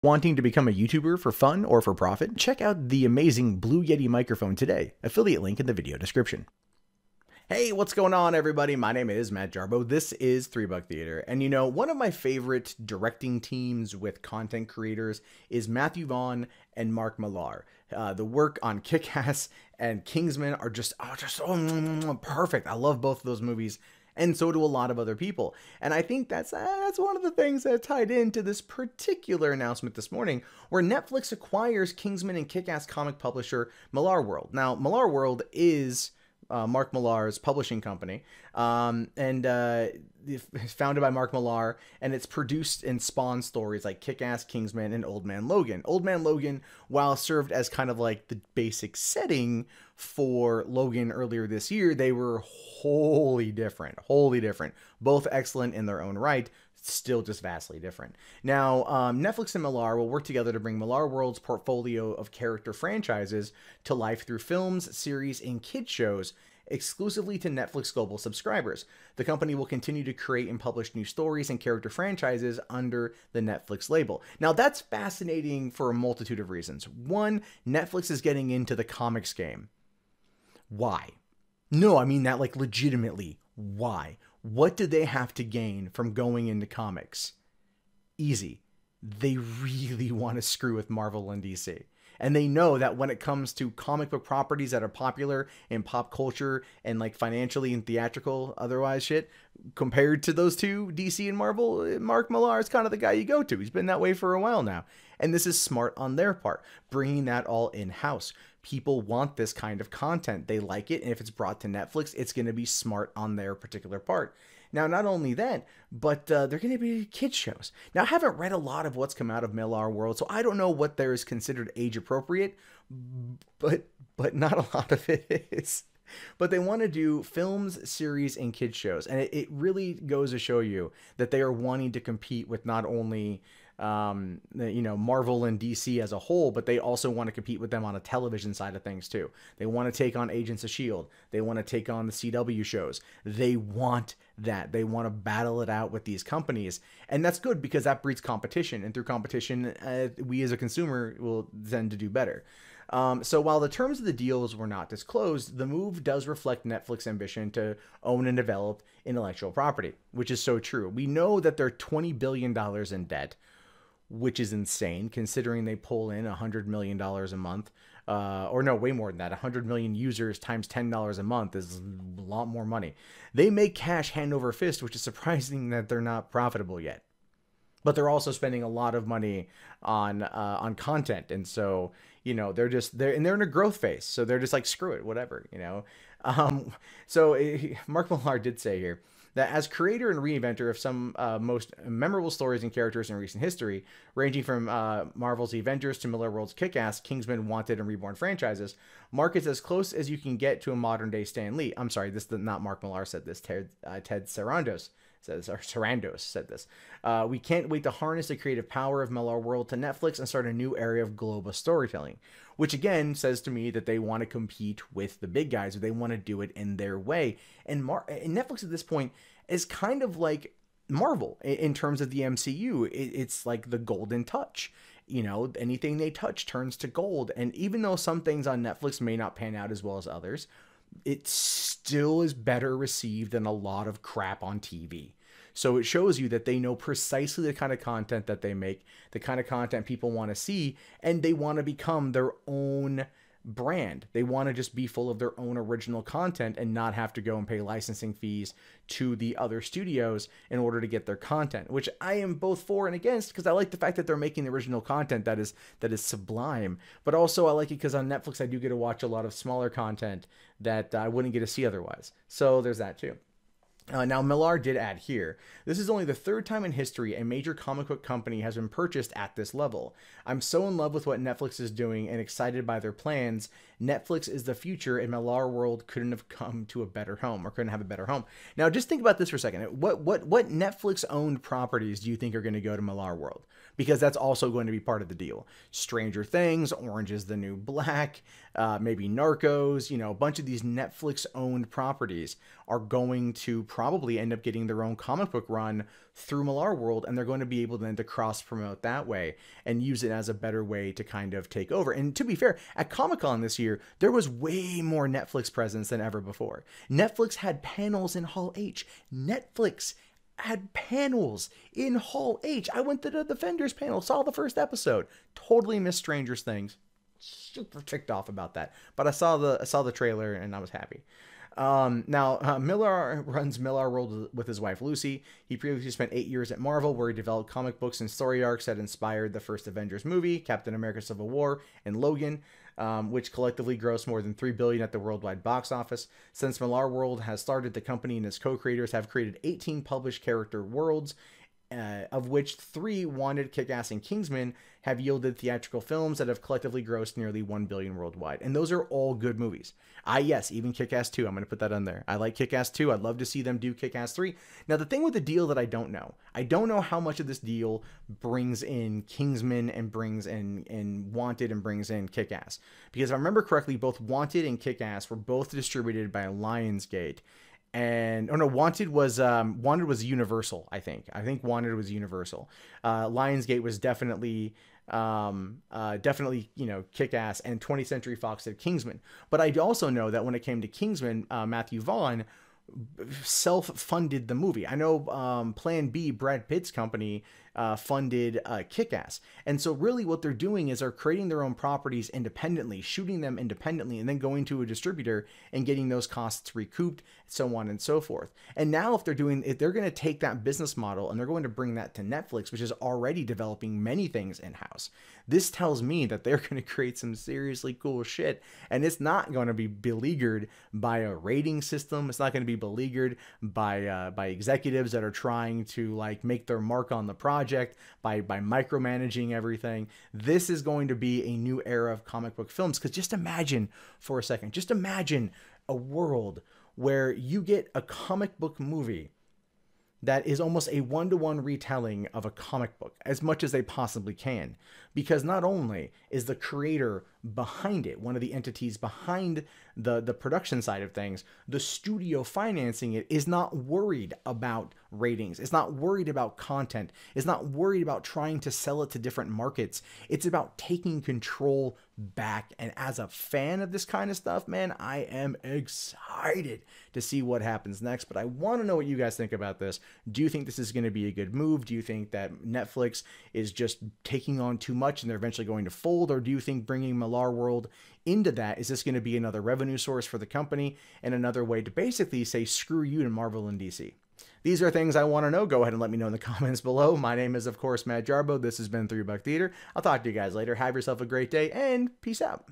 Wanting to become a YouTuber for fun or for profit? Check out the amazing Blue Yeti microphone today. Affiliate link in the video description. Hey, what's going on, everybody? My name is Matt Jarbo. This is 3 Buck Theater. And you know, one of my favorite directing teams with content creators is Matthew Vaughn and Mark Millar. The work on Kick-Ass and Kingsman are just perfect. I love both of those movies. And so do a lot of other people. And I think that's one of the things that tied into this particular announcement this morning, where Netflix acquires Kingsman and Kick-Ass comic publisher Millarworld. Now, Millarworld is Mark Millar's publishing company, it's founded by Mark Millar, and it's produced and spawned stories like Kick-Ass, Kingsman, and Old Man Logan. Old Man Logan, while served as kind of like the basic setting for Logan earlier this year, they were wholly different, both excellent in their own right, still just vastly different. Now, Netflix and Millar will work together to bring Millarworld's portfolio of character franchises to life through films, series, and kid shows exclusively to Netflix global subscribers. The company will continue to create and publish new stories and character franchises under the Netflix label. Now, that's fascinating for a multitude of reasons. One, Netflix is getting into the comics game. Why? No, I mean that like legitimately. Why? What do they have to gain from going into comics? Easy. They really want to screw with Marvel and DC. And they know that when it comes to comic book properties that are popular in pop culture and like financially and theatrical otherwise shit, compared to those two, DC and Marvel, Mark Millar is kind of the guy you go to. He's been that way for a while now. And this is smart on their part, bringing that all in-house. People want this kind of content. They like it. And if it's brought to Netflix, it's going to be smart on their particular part. Now, not only that, but they're going to be kids shows. Now, I haven't read a lot of what's come out of Millarworld, so I don't know what there is considered age appropriate, but not a lot of it is. But they want to do films, series, and kids shows. And it really goes to show you that they are wanting to compete with not only Marvel and DC as a whole, but they also want to compete with them on a television side of things too. They want to take on Agents of S.H.I.E.L.D. They want to take on the CW shows. They want that. They want to battle it out with these companies. And that's good because that breeds competition. And through competition, we as a consumer will tend to do better. So while the terms of the deals were not disclosed, the move does reflect Netflix's ambition to own and develop intellectual property, which is so true. We know that they're $20 billion in debt, which is insane considering they pull in $100 million a month. Or no, way more than that. 100 million users times $10 a month is a lot more money. They make cash hand over fist, which is surprising that they're not profitable yet. But they're also spending a lot of money on content, and so they're in a growth phase. So they're just like, screw it, whatever, Mark Millar did say here that as creator and reinventor of some most memorable stories and characters in recent history, ranging from Marvel's Avengers to Millarworld's Kick-Ass, Kingsman, Wanted, and Reborn franchises, Mark is as close as you can get to a modern-day Stan Lee. I'm sorry, this is not Mark Millar said this. Ted Sarandos said this. We can't wait to harness the creative power of Millarworld to Netflix and start a new area of global storytelling, which again says to me that they want to compete with the big guys, or they want to do it in their way. And Netflix at this point is kind of like Marvel in terms of the MCU. It's like the golden touch. Anything they touch turns to gold. And even though some things on Netflix may not pan out as well as others, it still is better received than a lot of crap on TV. So it shows you that they know precisely the kind of content that they make, the kind of content people want to see, and they want to become their own brand. They want to just be full of their own original content and not have to go and pay licensing fees to the other studios in order to get their content, which I am both for and against, because I like the fact that they're making the original content that is sublime, but also I like it because on Netflix I do get to watch a lot of smaller content that I wouldn't get to see otherwise. So there's that too. Now, Millar did add here, this is only the third time in history a major comic book company has been purchased at this level. I'm so in love with what Netflix is doing and excited by their plans. Netflix is the future, and Millarworld couldn't have come to a better home, or couldn't have a better home. Now, just think about this for a second. What Netflix-owned properties do you think are going to go to Millarworld? because that's also going to be part of the deal. Stranger Things, Orange is the New Black, maybe Narcos, a bunch of these Netflix-owned properties are going to probably end up getting their own comic book run through Millarworld, and they're going to be able then to cross-promote that way and use it as a better way to kind of take over. And to be fair, at Comic-Con this year, there was way more Netflix presence than ever before. Netflix had panels in Hall H. Netflix had panels in Hall H. I went to the Defenders panel, saw the first episode. Totally missed Stranger Things. Super ticked off about that. But I saw the trailer and I was happy. Millar runs Millarworld with his wife Lucy. He previously spent 8 years at Marvel, where he developed comic books and story arcs that inspired the first Avengers movie, Captain America: Civil War, and Logan, which collectively grossed more than $3 billion at the worldwide box office. Since Millarworld has started, the company and its co-creators have created 18 published character worlds, of which 3, Wanted, Kick-Ass, and Kingsman, have yielded theatrical films that have collectively grossed nearly $1 billion worldwide. And those are all good movies. Yes, even Kick-Ass 2, I'm going to put that on there. I like Kick-Ass 2. I'd love to see them do Kick-Ass 3. Now, the thing with the deal that I don't know how much of this deal brings in Kingsman and brings in Wanted and brings in Kick-Ass. Because if I remember correctly, both Wanted and Kick-Ass were both distributed by Lionsgate. And Wanted was Universal. I think Wanted was Universal. Lionsgate was definitely Kick-Ass, and 20th Century Fox did Kingsman. But I also know that when it came to Kingsman, Matthew Vaughn self-funded the movie. I know Plan B, Brad Pitt's company, funded Kick-Ass. And so really what they're doing is they're creating their own properties independently, shooting them independently, and then going to a distributor and getting those costs recouped, so on and so forth. And now if they're going to take that business model and they're going to bring that to Netflix, which is already developing many things in-house, this tells me that they're going to create some seriously cool shit. And it's not going to be beleaguered by a rating system. It's not going to be beleaguered by executives that are trying to make their mark on the project by micromanaging everything. This is going to be a new era of comic book films. Because just imagine for a second, just imagine a world where you get a comic book movie that is almost a one-to-one retelling of a comic book, as much as they possibly can. Because not only is the creator behind it, one of the entities behind the production side of things, the studio financing it is not worried about ratings. It's not worried about content. It's not worried about trying to sell it to different markets. It's about taking control back. And as a fan of this kind of stuff, man, I am excited to see what happens next. But I want to know what you guys think about this. Do you think this is going to be a good move? Do you think that Netflix is just taking on too much and they're eventually going to fold? Or do you think bringing Millarworld into that, is this going to be another revenue source for the company and another way to basically say screw you to Marvel and DC? These are things I want to know. Go ahead and let me know in the comments below. My name is, of course, Matt Jarbo. This has been $3 Theater. I'll talk to you guys later. Have yourself a great day, and peace out.